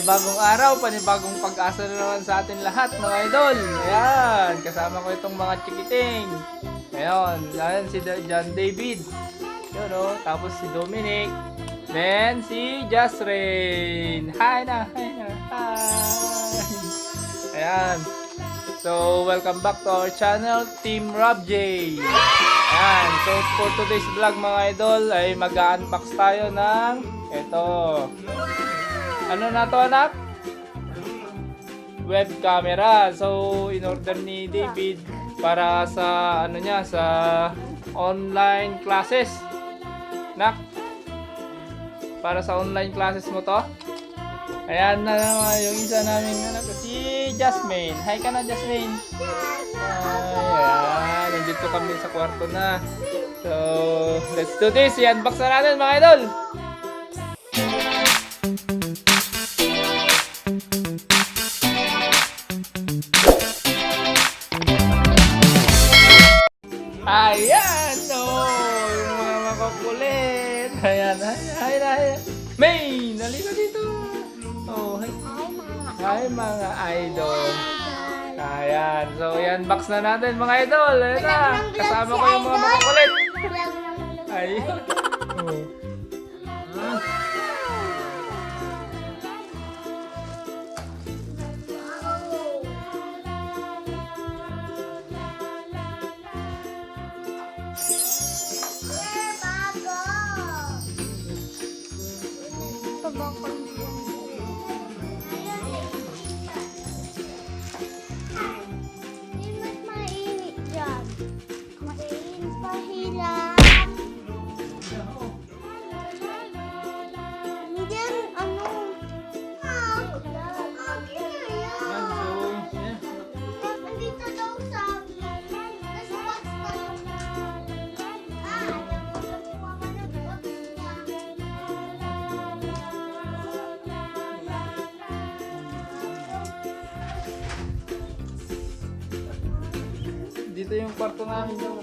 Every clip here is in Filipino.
Panibagong araw, panibagong pag-asa na naman sa atin lahat mga idol. Ayan, kasama ko itong mga chikiting. Ayan si John David. Yun o, tapos si Dominic. Then si Jasrain. Hi na, hi. Ayan. So, welcome back to our channel, Team Rob J. Ayan, so for today's vlog mga idol ay mag-unbox tayo ng ito. Ano na to anak? Web camera. So in order ni David para sa ano niya, sa online classes. Nak? Para sa online classes mo to? Ayan na naman yung isa naming anak, si Jasmine. Hi ka na, Jasmine. Ayan, nandito kami sa kwarto na. So let's do this. I-unbox na natin mga idol. Ayan! Yung mga makakulit. Ayan. May! Nalika dito. Oh, hi. Hi mga idol. Ayan. So, yan. Box na natin mga idol. Ayan na. Kasama ko yung mga makakulit. Ayan. Oh. Dito yung kwarto namin daw.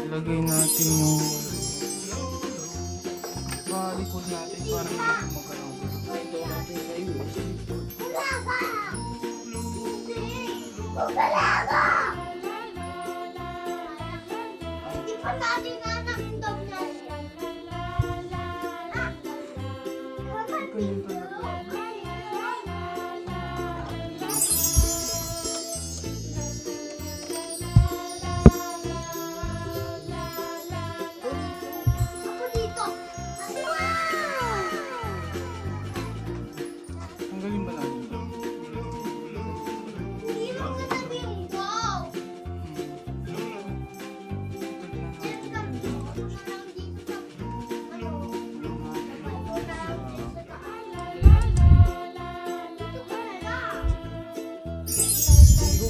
Ilagay natin yung likod natin para hindi magkaraw. Ito natin sa iyo. Hindi pa natin anak yung dog na siya.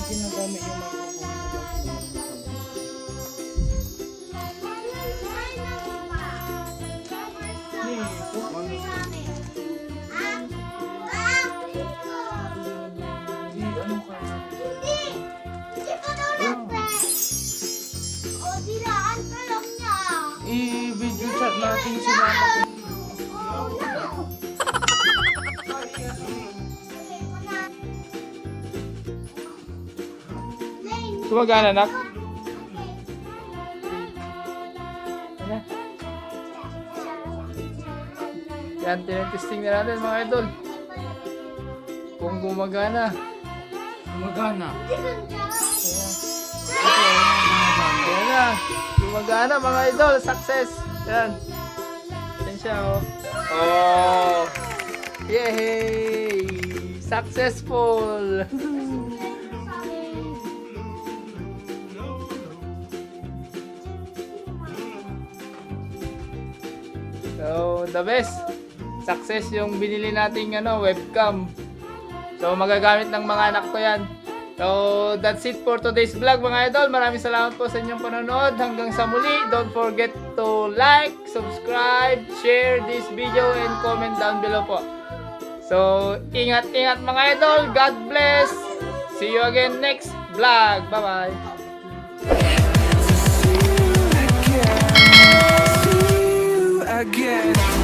Ginagamit yung microphone. I-video chat natin sila. Gumagana anak? Yan, tinetesting na natin mga idol. Kung gumagana. Gumagana. Ayan na. Gumagana mga idol. Success. Yan. Yan siya oh. Oh. Yay! Successful! So, the best. Success yung binili nating webcam. So, magagamit ng mga anak ko yan. So, that's it for today's vlog mga idol. Maraming salamat po sa inyong panonood. Hanggang sa muli, don't forget to like, subscribe, share this video, and comment down below po. So, ingat-ingat mga idol. God bless. See you again next vlog. Bye-bye. Again.